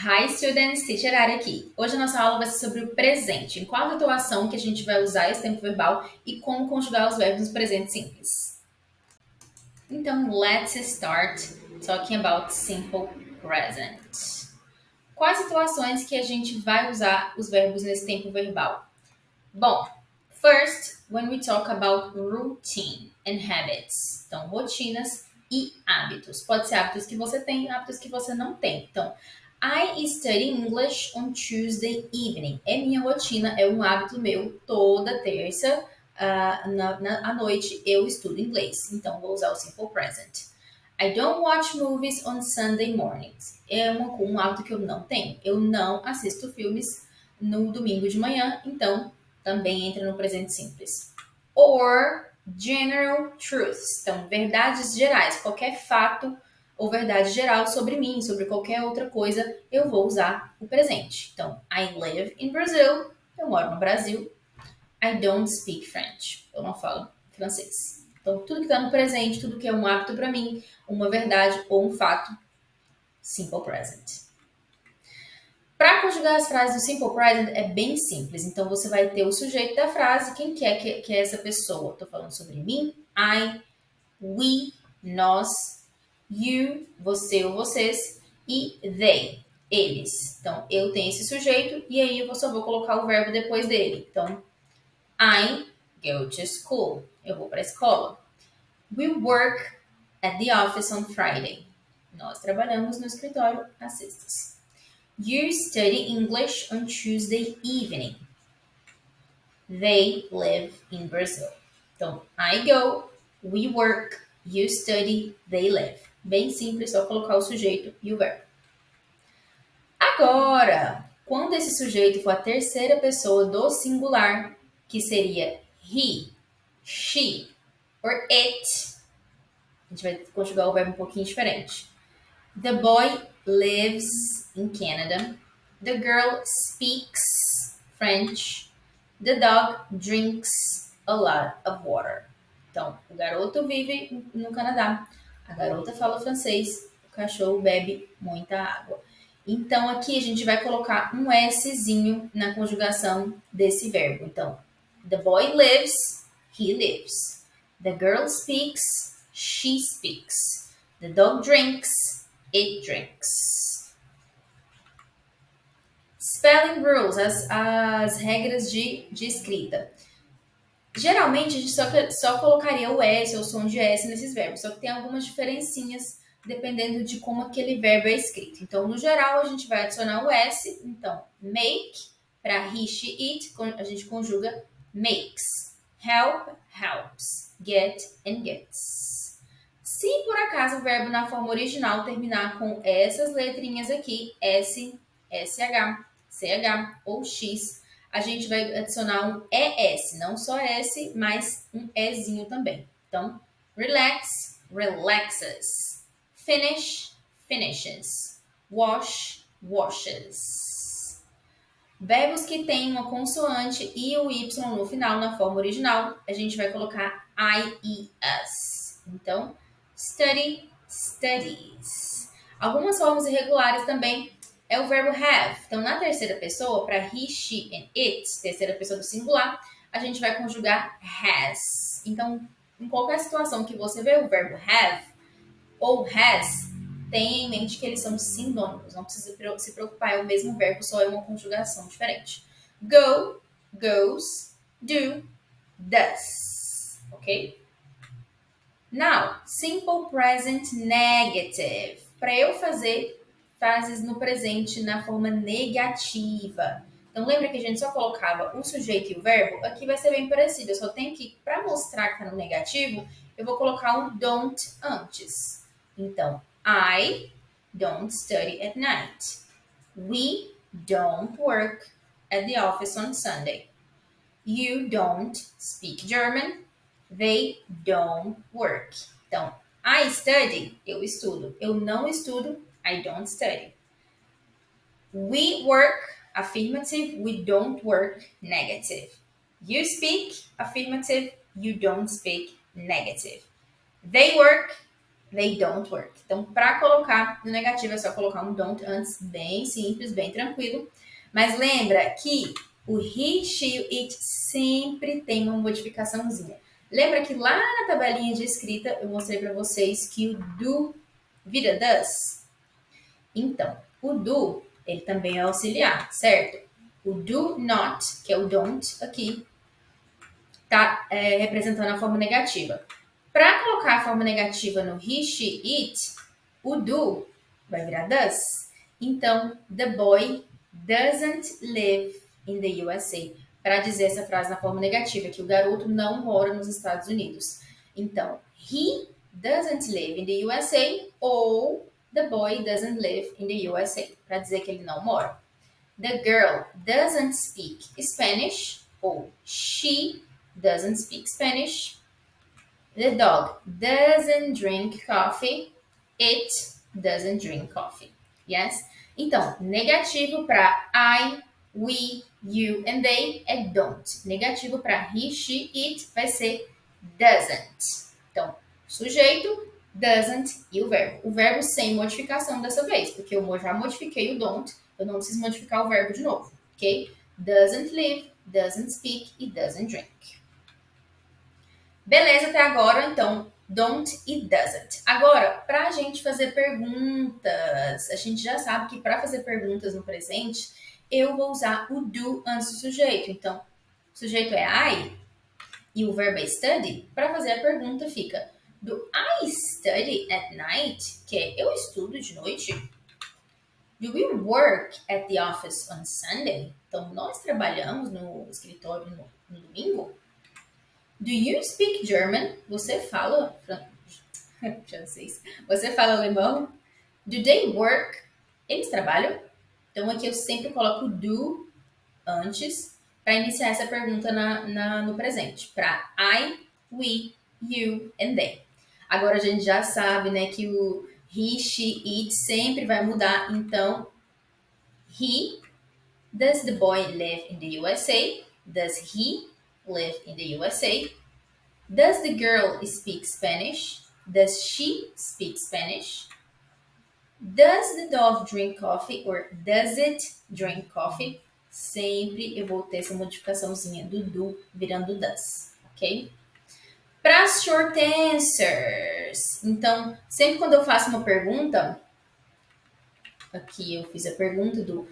Hi students, Teacher Ari aqui. Hoje a nossa aula vai ser sobre o presente, em qual situação que a gente vai usar esse tempo verbal e como conjugar os verbos no presente simples. Então, let's start talking about simple present. Quais situações que a gente vai usar os verbos nesse tempo verbal? Bom, first, when we talk about routine and habits. Então, rotinas e hábitos. Pode ser hábitos que você tem, hábitos que você não tem. Então, I study English on Tuesday evening. É minha rotina, é um hábito meu. Toda terça, à noite, eu estudo inglês. Então, vou usar o simple present. I don't watch movies on Sunday mornings. É um hábito que eu não tenho. Eu não assisto filmes no domingo de manhã, então também entra no presente simples. Or general truths. Então, verdades gerais. Qualquer fato ou verdade geral sobre mim, sobre qualquer outra coisa, eu vou usar o presente. Então, I live in Brazil. Eu moro no Brasil. I don't speak French. Eu não falo francês. Então, tudo que está no presente, tudo que é um hábito para mim, uma verdade ou um fato, simple present. Para conjugar as frases do simple present é bem simples. Então, você vai ter o sujeito da frase, quem que é essa pessoa? Estou falando sobre mim, I, we, nós, you, você ou vocês, e they, eles. Então, eu tenho esse sujeito e aí eu só vou colocar o verbo depois dele. Então, I go to school. Eu vou para a escola. We work at the office on Friday. Nós trabalhamos no escritório às sextas. You study English on Tuesday evening. They live in Brazil. Então, I go, we work, you study, they live. Bem simples, só colocar o sujeito e o verbo. Agora, quando esse sujeito for a terceira pessoa do singular, que seria he, she or it, a gente vai conjugar o verbo um pouquinho diferente. The boy lives in Canada. The girl speaks French. The dog drinks a lot of water. Então, o garoto vive no Canadá. A garota fala francês. O cachorro bebe muita água. Então, aqui a gente vai colocar um Szinho na conjugação desse verbo. Então, the boy lives, he lives. The girl speaks, she speaks. The dog drinks, it drinks. Spelling rules, as regras de escrita. Geralmente a gente só colocaria o S ou o som de S nesses verbos, só que tem algumas diferencinhas dependendo de como aquele verbo é escrito. Então, no geral, a gente vai adicionar o S. Então, make, para he, she, it, a gente conjuga makes. Help, helps. Get and gets. Se por acaso o verbo na forma original terminar com essas letrinhas aqui, S, SH, CH ou X, a gente vai adicionar um ES, não só S, mas um Ezinho também. Então, relax, relaxes. Finish, finishes. Wash, washes. Verbos que têm uma consoante e o Y no final, na forma original, a gente vai colocar IES. Então, study, studies. Algumas formas irregulares também é o verbo have. Então, na terceira pessoa, para he, she and it, terceira pessoa do singular, a gente vai conjugar has. Então, em qualquer situação que você vê o verbo have ou has, tenha em mente que eles são sinônimos. Não precisa se preocupar, é o mesmo verbo, só é uma conjugação diferente. Go, goes, do, does. Ok? Now, simple present negative. Para eu fazer frases no presente na forma negativa. Então, lembra que a gente só colocava o sujeito e o verbo? Aqui vai ser bem parecido. Eu só tenho que, para mostrar que está no negativo, eu vou colocar um don't antes. Então, I don't study at night. We don't work at the office on Sunday. You don't speak German. They don't work. Então, I study, eu estudo. Eu não estudo, I don't study. We work, affirmative. We don't work, negative. You speak, affirmative. You don't speak, negative. They work, They don't work. Então, para colocar no negativo, é só colocar um don't antes, bem simples, bem tranquilo. Mas lembra que o he, she, it sempre tem uma modificaçãozinha. Lembra que lá na tabelinha de escrita eu mostrei para vocês que o do vira does? Então, o do, ele também é auxiliar, certo? O do not, que é o don't aqui, tá representando a forma negativa. Para colocar a forma negativa no he, she, it, o do vai virar does. Então, the boy doesn't live in the USA. Para dizer essa frase na forma negativa, que o garoto não mora nos Estados Unidos. Então, he doesn't live in the USA ou the boy doesn't live in the USA. Para dizer que ele não mora. The girl doesn't speak Spanish ou she doesn't speak Spanish. The dog doesn't drink coffee. It doesn't drink coffee. Yes? Então, negativo para I, we, you and they é don't. Negativo para he, she, it vai ser doesn't. Então, sujeito, doesn't e o verbo. O verbo sem modificação dessa vez, porque eu já modifiquei o don't, eu não preciso modificar o verbo de novo, ok? Doesn't live, doesn't speak e doesn't drink. Beleza até agora, então, don't e doesn't. Agora, para a gente fazer perguntas, a gente já sabe que para fazer perguntas no presente, eu vou usar o do antes do sujeito. Então, o sujeito é I e o verbo é study. Para fazer a pergunta fica, do I study at night? Que é, eu estudo de noite? Do we work at the office on Sunday? Então, nós trabalhamos no escritório no domingo? Do you speak German? Você fala francês? Você fala alemão? Do they work? Eles trabalham? Então aqui eu sempre coloco do antes para iniciar essa pergunta no presente. Para I, we, you and they. Agora a gente já sabe, né, que o he, she, it sempre vai mudar. Então, does the boy live in the USA? Does he live in the USA? Does the girl speak Spanish? Does she speak Spanish? Does the dog drink coffee or does it drink coffee? Sempre eu vou ter essa modificaçãozinha do virando does, ok? Para as short answers. Então, sempre quando eu faço uma pergunta, aqui eu fiz a pergunta do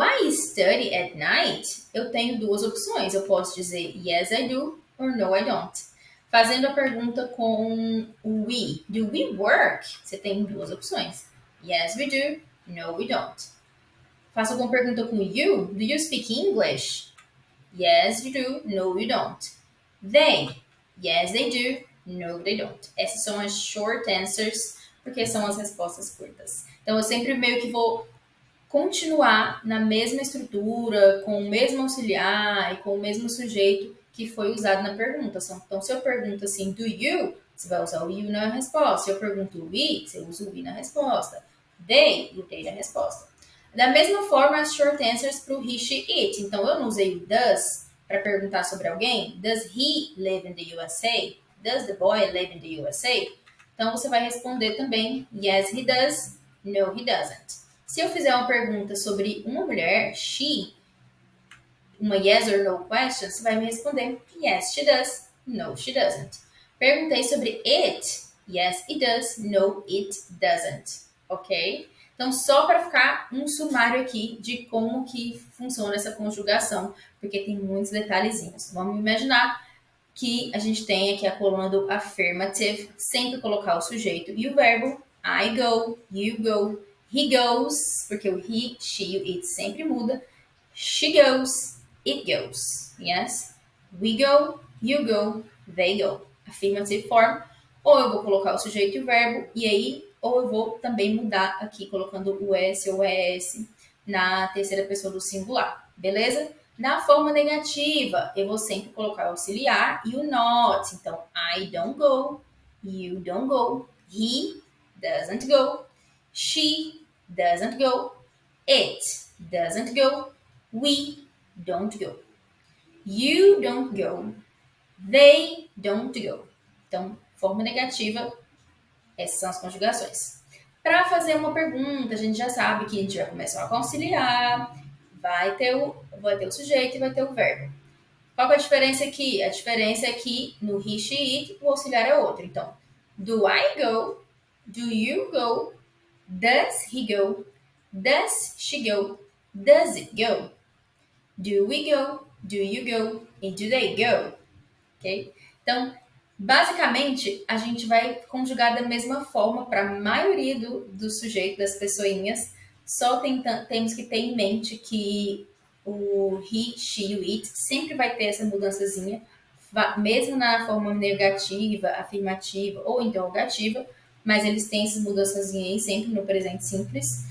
I study at night? Eu tenho duas opções. Eu posso dizer yes, I do or no, I don't. Fazendo a pergunta com o we. Do we work? Você tem duas opções. Yes, we do. No, we don't. Faço com pergunta com you. Do you speak English? Yes, you do. No, you don't. They. Yes, they do. No, they don't. Essas são as short answers, porque são as respostas curtas. Então, eu sempre meio que vou continuar na mesma estrutura, com o mesmo auxiliar e com o mesmo sujeito que foi usado na pergunta. Então, se eu pergunto assim, do you, você vai usar o you na resposta. Se eu pergunto we, você usa o we na resposta. They, o they na resposta. Da mesma forma, as short answers para o he, she, it. Então, eu não usei o does para perguntar sobre alguém. Does he live in the USA? Does the boy live in the USA? Então, você vai responder também, yes, he does, no, he doesn't. Se eu fizer uma pergunta sobre uma mulher, she, uma yes or no question, você vai me responder yes, she does, no, she doesn't. Perguntei sobre it, yes, it does, no, it doesn't. Ok? Então, só para ficar um sumário aqui de como que funciona essa conjugação, porque tem muitos detalhezinhos. Vamos imaginar que a gente tem aqui a coluna do affirmative, sempre colocar o sujeito e o verbo. I go, you go, he goes, porque o he, she, o it sempre muda. She goes, it goes. Yes? We go, you go, they go. Affirmative form. Ou eu vou colocar o sujeito e o verbo, e aí, ou eu vou também mudar aqui, colocando o S ou ES na terceira pessoa do singular. Beleza? Na forma negativa, eu vou sempre colocar o auxiliar e o not. Então, I don't go, you don't go, he doesn't go, she doesn't go, it doesn't go, we don't go, you don't go, they don't go. Então, forma negativa, Essas são as conjugações. Para fazer uma pergunta, a gente já sabe que a gente vai começar a conciliar, vai ter o sujeito e vai ter o verbo. Qual que é a diferença aqui? A diferença é que no he, she, it, o auxiliar é outro. Então, do I go? Do you go? Does he go? Does she go? Does it go? Do we go? Do you go? And do they go? Ok? Então, basicamente, a gente vai conjugar da mesma forma para a maioria do sujeito, das pessoinhas. Só temos que ter em mente que o he, she, o it sempre vai ter essa mudançazinha, mesmo na forma negativa, afirmativa ou interrogativa, mas eles têm essas mudançazinhas aí sempre no presente simples.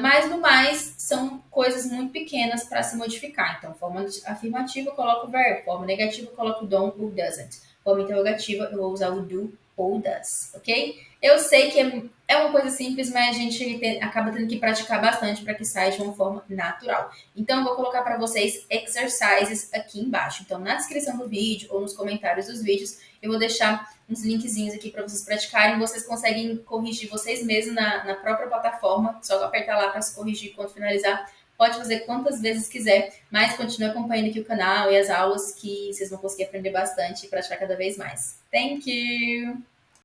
Mas no mais, são coisas muito pequenas para se modificar. Então, forma afirmativa, eu coloco o verbo. Forma negativa, eu coloco o don't ou doesn't. Forma interrogativa, eu vou usar o do ou does, ok? Eu sei que é uma coisa simples, mas a gente acaba tendo que praticar bastante para que saia de uma forma natural. Então, eu vou colocar para vocês exercises aqui embaixo. Então, na descrição do vídeo ou nos comentários dos vídeos, eu vou deixar uns linkzinhos aqui para vocês praticarem. Vocês conseguem corrigir vocês mesmos na própria plataforma. Só apertar lá para se corrigir quando finalizar. Pode fazer quantas vezes quiser, mas continue acompanhando aqui o canal e as aulas que vocês vão conseguir aprender bastante e praticar cada vez mais. Thank you!